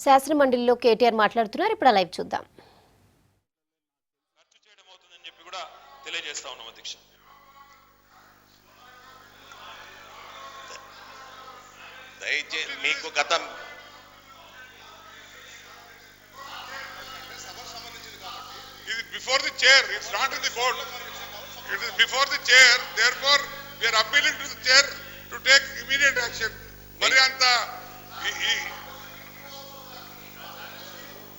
శాసనమండలిలో కేటీఆర్ మాట్లాడుతున్నారు. ఇప్పుడు లైవ్ చూద్దాం. ఖర్చు చేయడం అవుతుందని చెప్పి కూడా తెలియజేస్తా ఉన్నాం అధ్యక్ష. దయచేసి మీకు గతం It is before the chair, it's not in the court. It is before the chair, therefore we are appealing to the chair to take immediate action. Marianta,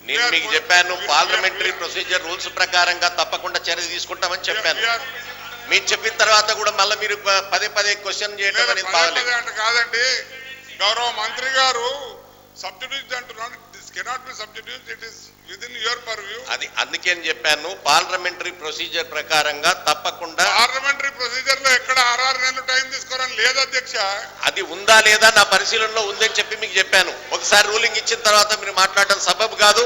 నేను మీకు చెప్పాను పార్లమెంటరీ ప్రొసీజర్ రూల్స్ ప్రకారంగా తప్పకుండా చర్య తీసుకుంటామని చెప్పాను. మీరు చెప్పిన తర్వాత కూడా మళ్ళీ మీరు పదే పదే క్వశ్చన్ చేయడం అనేది బాగలేదు. కాదండి, గౌరవ మంత్రి గారు సబ్స్టిట్యూట్ అంటున్నాడు. This cannot be substitute, it is within your purview. అది అందుకే చెప్పాను పార్లమెంటరీ ప్రొసీజర్ ప్రకారంగా తప్పకుండా. పార్లమెంటరీ ప్రొసీజర్ లో ఎక్కడ 6 నెలలు టైం తీసుకోవాలని లేదు అధ్యక్ష. అది ఉందా లేదా నా పరిశీలనలో ఉందని చెప్పి మీకు చెప్పాను. ఒకసారి రూలింగ్ ఇచ్చిన తర్వాత మీరు మాట్లాడడం సబబు కాదు.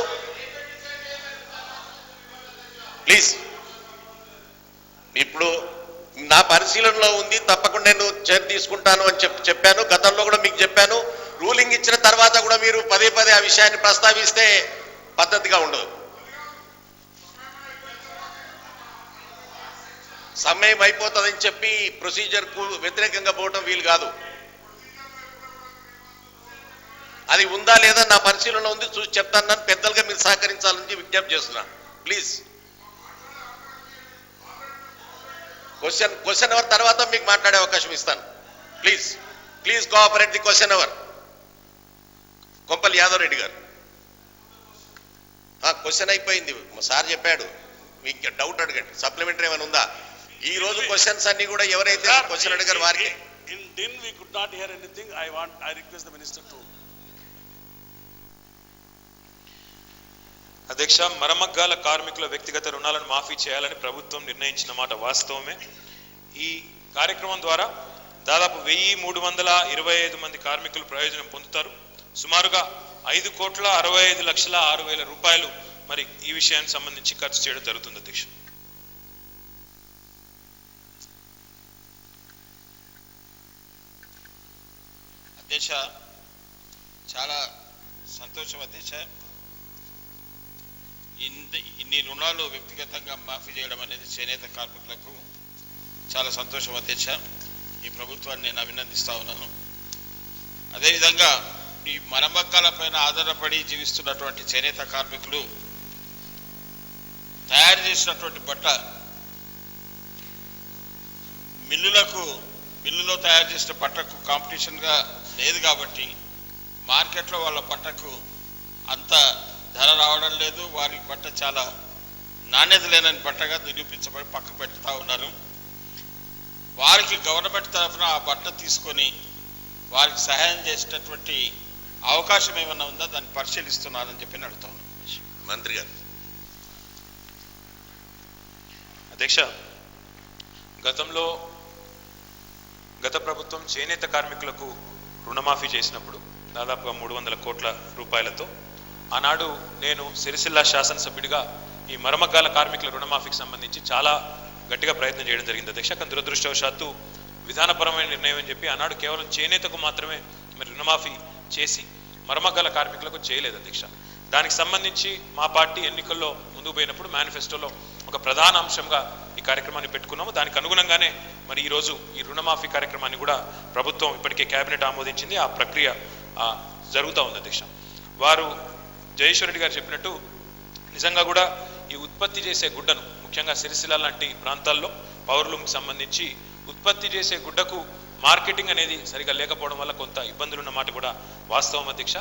ప్లీజ్, ఇప్పుడు నా పరిశీలనలో ఉంది, తప్పకుండా నేను చర్య తీసుకుంటాను అని చెప్పాను. గతంలో కూడా మీకు చెప్పాను. రూలింగ్ ఇచ్చిన తర్వాత కూడా మీరు పదే పదే ఆ విషయాన్ని ప్రస్తావిస్తే పద్ధతిగా ఉండదు. సమయం అయిపోతుందని చెప్పి ప్రొసీజర్కు వ్యతిరేకంగా పోవడం వీలు కాదు. అది ఉందా లేదా నా పరిశీలనలో ఉంది, చూసి చెప్తాను. పెద్దలుగా మీరు సహకరించాలని విజ్ఞప్తి చేస్తున్నా. ప్లీజ్, క్వశ్చన్ అవర్ తర్వాత మీకు మాట్లాడే అవకాశం ఇస్తాను. Please please cooperate the question hour. Kompally Yadav Reddy గారు, క్వశ్చన్ అయిపోయింది, సార్ చెప్పాడు. మీకు డౌట్ అడగండి. సప్లిమెంటరీ ఏమైనా ఉందా? ఈ రోజు క్వశ్చన్స్ అన్ని కూడా ఎవరైతే క్వశ్చన్ అడిగారు వారికి. అధ్యక్ష, మరమగ్గాల కార్మికుల వ్యక్తిగత రుణాలను మాఫీ చేయాలని ప్రభుత్వం నిర్ణయించిన మాట వాస్తవమే. ఈ కార్యక్రమం ద్వారా దాదాపు 1325 మంది కార్మికులు ప్రయోజనం పొందుతారు. సుమారుగా 5,65,06,000 రూపాయలు మరి ఈ విషయానికి సంబంధించి ఖర్చు చేయడం జరుగుతుంది అధ్యక్ష. అధ్యక్ష, చాలా సంతోషం అధ్యక్ష. ఇన్ని రుణాలు వ్యక్తిగతంగా మాఫీ చేయడం అనేది చేనేత కార్మికులకు చాలా సంతోషం అధ్యక్ష. ఈ ప్రభుత్వాన్ని నేను అభినందిస్తా ఉన్నాను. అదేవిధంగా ఈ మరమగ్గాల పైన ఆధారపడి జీవిస్తున్నటువంటి చేనేత కార్మికులు తయారు చేసినటువంటి బట్ట మిల్లులో తయారు చేసిన బట్టకు కాంపిటీషన్గా లేదు కాబట్టి మార్కెట్లో వాళ్ళ బట్టకు అంత ధర రావడం లేదు. వారి బట్ట చాలా నాణ్యత లేనని బట్టగా నిరూపించబడి పక్క పెడతా ఉన్నారు. వారికి గవర్నమెంట్ తరఫున ఆ బట్ట తీసుకొని వారికి సహాయం చేసేటటువంటి అవకాశం ఏమన్నా ఉందా, దాన్ని పరిశీలిస్తున్నారని చెప్పి అడుగుతా ఉన్నాను. మంత్రి గారు. అధ్యక్ష, గత ప్రభుత్వం చేనేత కార్మికులకు రుణమాఫీ చేసినప్పుడు దాదాపుగా 300 కోట్ల రూపాయలతో ఆనాడు నేను సిరిసిల్ల శాసనసభ్యుడిగా ఈ మరమగ్గాల కార్మికుల రుణమాఫీకి సంబంధించి చాలా గట్టిగా ప్రయత్నం చేయడం జరిగింది అధ్యక్ష. కానీ దురదృష్టవశాత్తు విధానపరమైన నిర్ణయం అని చెప్పి ఆనాడు కేవలం చేనేతకు మాత్రమే మరి రుణమాఫీ చేసి మరమగ్గాల కార్మికులకు చేయలేదు అధ్యక్ష. దానికి సంబంధించి మా పార్టీ ఎన్నికల్లో ముందుకు పోయినప్పుడు మేనిఫెస్టోలో ఒక ప్రధాన అంశంగా ఈ కార్యక్రమాన్ని పెట్టుకున్నాము. దానికి అనుగుణంగానే మరి ఈరోజు ఈ రుణమాఫీ కార్యక్రమాన్ని కూడా ప్రభుత్వం ఇప్పటికే కేబినెట్ ఆమోదించింది. ఆ ప్రక్రియ జరుగుతూ ఉంది అధ్యక్ష. వారు జయేశ్వర్ రెడ్డి గారు చెప్పినట్టు నిజంగా కూడా ఈ ఉత్పత్తి చేసే గుడ్డను ముఖ్యంగా సిరిసిల్ల లాంటి ప్రాంతాల్లో పవర్లూమ్కి సంబంధించి ఉత్పత్తి చేసే గుడ్డకు మార్కెటింగ్ అనేది సరిగా లేకపోవడం వల్ల కొంత ఇబ్బందులు ఉన్నమాట కూడా వాస్తవం అధ్యక్ష.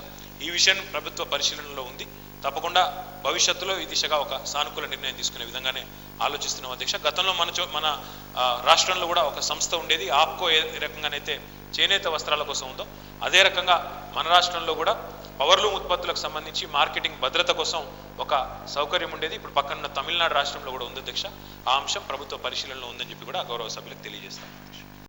ఈ విషయం ప్రభుత్వ పరిశీలనలో ఉంది. తప్పకుండా భవిష్యత్తులో ఈ దిశగా ఒక సానుకూల నిర్ణయం తీసుకునే విధంగానే ఆలోచిస్తున్నాం అధ్యక్ష. గతంలో మన రాష్ట్రంలో కూడా ఒక సంస్థ ఉండేది, ఆప్కో. ఏ రకంగానైతే చేనేత వస్త్రాల కోసం ఉందో అదే రకంగా మన రాష్ట్రంలో కూడా పవర్లూమ్ ఉత్పత్తులకు సంబంధించి మార్కెటింగ్ భద్రత కోసం ఒక సౌకర్యం ఉండేది. ఇప్పుడు పక్కన తమిళనాడు రాష్ట్రంలో కూడా ఉంది అధ్యక్ష. ఆ అంశం ప్రభుత్వ పరిశీలనలో ఉందని చెప్పి కూడా గౌరవ సభ్యులకు తెలియజేస్తాం అధ్యక్ష.